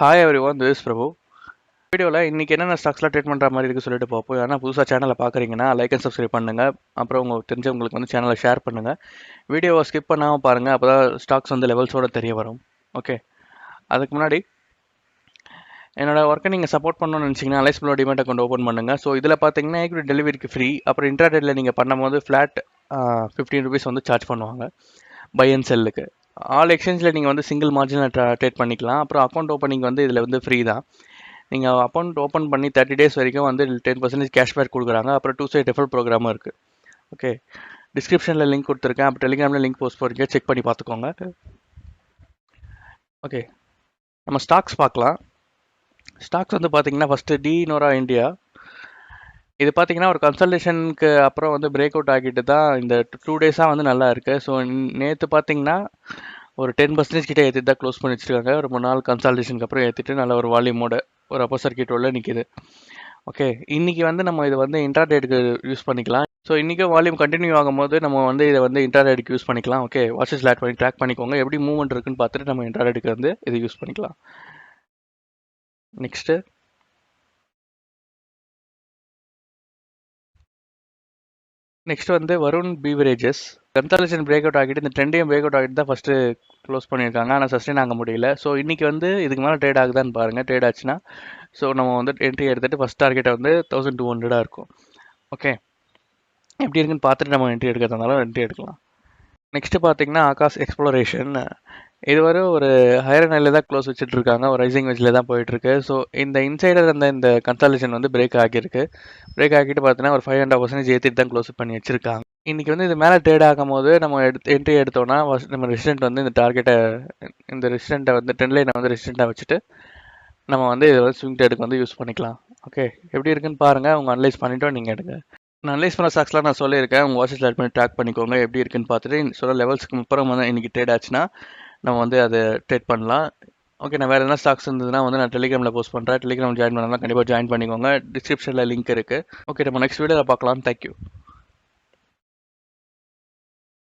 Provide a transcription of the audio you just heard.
Hi every one, this பிரபு. வீடியோவில் இன்றைக்கி என்னென்ன ஸ்டாக்ஸ்லாம் ட்ரேட் பண்ணுற மாதிரி இருக்குது சொல்லிட்டு பார்ப்போம். ஏன்னா புதுசாக சேனலை பார்க்குறீங்கன்னா லைக் அண்ட் சப்ஸ்கிரைப் பண்ணுங்கள். அப்புறம் உங்களுக்கு தெரிஞ்சவங்களுக்கு வந்து சேனலை ஷேர் பண்ணுங்கள். வீடியோவை ஸ்கிப் பண்ணாமல் பாருங்கள், அப்போ தான் ஸ்டாக்ஸ் வந்து லெவல்ஸோட தெரிய வரும். ஓகே, அதுக்கு முன்னாடி என்னோட ஒர்க்கை நீங்கள் சப்போர்ட் பண்ணணும்னு நினச்சிங்கன்னா அலைஸ்பிளோ டிமேட் அக்கௌண்ட் ஓப்பன் பண்ணுங்கள். ஸோ இதில் பார்த்தீங்கன்னா ஈக்விட்டி டெலிவரிக்கு ஃப்ரீ. அப்புறம் இன்ட்ராடேயில் நீங்கள் பண்ணும்போது ஃப்ளாட் 15 rupees வந்து சார்ஜ் பண்ணுவாங்க பை அண்ட் செல்லுக்கு. ஆல் எக்ஸ்சேஞ்சில் நீங்கள் வந்து சிங்கிள் மார்ஜினில் ட்ரேட் பண்ணிக்கலாம். அப்புறம் அக்கௌண்ட் ஓப்பனிங் வந்து இதில் வந்து ஃப்ரீ தான். நீங்கள் அக்கௌண்ட் ஓப்பன் பண்ணி 30 days வரைக்கும் வந்து 10% கேஷ்பேக் கொடுக்குறாங்க. அப்புறம் 2 side ரெஃபரல் ப்ரோக்ராமும் இருக்குது. ஓகே, டிஸ்கிரிப்ஷனில் லிங்க் கொடுத்துருக்கேன். அப்புறம் டெலிகிராமில் லிங்க் போஸ்ட் பண்ணிருக்கேன், செக் பண்ணி பார்த்துக்கோங்க. ஓகே, நம்ம ஸ்டாக்ஸ் பார்க்கலாம். ஸ்டாக்ஸ் வந்து பார்த்தீங்கன்னா ஃபஸ்ட்டு நோரா இந்தியா. இது பார்த்தீங்கன்னா ஒரு கன்சல்டேஷனுக்கு அப்புறம் வந்து பிரேக் அவுட் ஆகிட்டு தான் இந்த 2 days வந்து நல்லா இருக்குது. ஸோ நேற்று பார்த்தீங்கன்னா ஒரு 10% கிட்டே ஏற்றிட்டு தான் க்ளோஸ் பண்ணி வச்சுருக்காங்க. ஒரு 3 நாள் கன்சல்டேஷனுக்கு அப்புறம் ஏற்றிட்டு நல்ல ஒரு வால்யூமோட ஒரு அப்பர் சர்க்கியூட் உள்ள நிற்கிது. ஓகே, இன்றைக்கி வந்து நம்ம இதை வந்து இன்ட்ராடேக்கு யூஸ் பண்ணிக்கலாம். ஸோ இன்றைக்கி வால்யூம் கண்டினியூ ஆகும்போது நம்ம வந்து இதை வந்து இன்ட்ராடேக்கு யூஸ் பண்ணிக்கலாம். ஓகே, வாட்சஸ் ஆட் பண்ணி ட்ராக் பண்ணிக்கோங்க. எப்படி மூவ்மெண்ட் இருக்குன்னு பார்த்துட்டு நம்ம இன்ட்ராடேக்கு வந்து இதை யூஸ் பண்ணிக்கலாம். நெக்ஸ்ட் வந்து Varun beverages. Consultation break out ஆகிட்டு இந்த ட்ரெண்டையும் பிரேக் அவுட் ஆகிட்டு தான் ஃபஸ்ட்டு க்ளோஸ் பண்ணியிருக்காங்க. ஆனால் சஸ்டெயின் ஆக முடியல. ஸோ இன்றைக்கி வந்து இதுக்கு மேலே ட்ரேட் ஆகுதான்னு பாருங்கள். ட்ரேட் ஆச்சுன்னா ஸோ நம்ம வந்து என்ட்ரி எடுத்துகிட்டு ஃபஸ்ட் டார்கெட்டை வந்து 1200 இருக்கும். ஓகே, எப்படி இருக்குன்னு பார்த்துட்டு நம்ம என்ட்ரி எடுக்கிறதுனால என்ட்ரி எடுக்கலாம். நெக்ஸ்ட்டு பார்த்தீங்கன்னா ஆகாஷ் எக்ஸ்ப்ளோரேஷன். இது வரை ஒரு ஹையர் நிலையில் தான் க்ளோஸ் வச்சுட்டு இருக்காங்க. ஒரு ரைசிங் வெஜ்ஜில் தான் போயிட்டுருக்கு. ஸோ இந்த இன்சைடர் இந்த கன்சல்டேஷன் வந்து பிரேக் ஆகியிருக்கு. பிரேக் ஆகிட்டு பார்த்தீங்கன்னா ஒரு 500% ஏற்றிட்டு தான் க்ளோஸ் பண்ணி வச்சுருக்காங்க. இன்றைக்கி வந்து இது மேலே ட்ரேட் ஆகும் போது நம்ம என்ட்ரி எடுத்தோன்னா நம்ம ரெசிடென்ட் வந்து இந்த டார்கெட்டை இந்த ரெசிடென்ட்டை வந்து ட்ரெண்ட் லைனை வந்து ரெசிடென்ட்டாக வச்சுட்டு நம்ம வந்து இதை வந்து ஸ்விங் ட்ரேடுக்கு வந்து யூஸ் பண்ணிக்கலாம். ஓகே, எப்படி இருக்குன்னு பாருங்கள். அவங்க அனலைஸ் பண்ணிவிட்டோம் நீங்கள் எடுங்க. நான் அனலைஸ் பண்ண ஸ்டாக்ஸ்லாம் நான் சொல்லியிருக்கேன். உங்கள் வாட்சஸ் ஆட் பண்ணி ட்ராக் பண்ணிக்கோங்க. எப்படி இருக்குன்னு பார்த்துட்டு சொல்ல லெவல்ஸ்க்கு அப்புறம் வந்து இன்றைக்கி ட்ரேட் ஆச்சுன்னா நம்ம வந்து அதை ட்ரேட் பண்ணலாம். ஓகே, நான் வேறு என்ன ஸ்டாக்ஸ் இருந்ததுன்னா வந்து நான் டெலிகிராமில் போஸ்ட் பண்ணுறேன். டெலிகிராம் ஜாயின் பண்ணலாம், கண்டிப்பாக ஜாயின் பண்ணிக்கோங்க. டிஸ்கிரிப்ஷனில் லிங்க் இருக்குது. ஓகே, நம்ம நெக்ஸ்ட் வீடியோவில் பார்க்கலாம். தேங்க்யூ.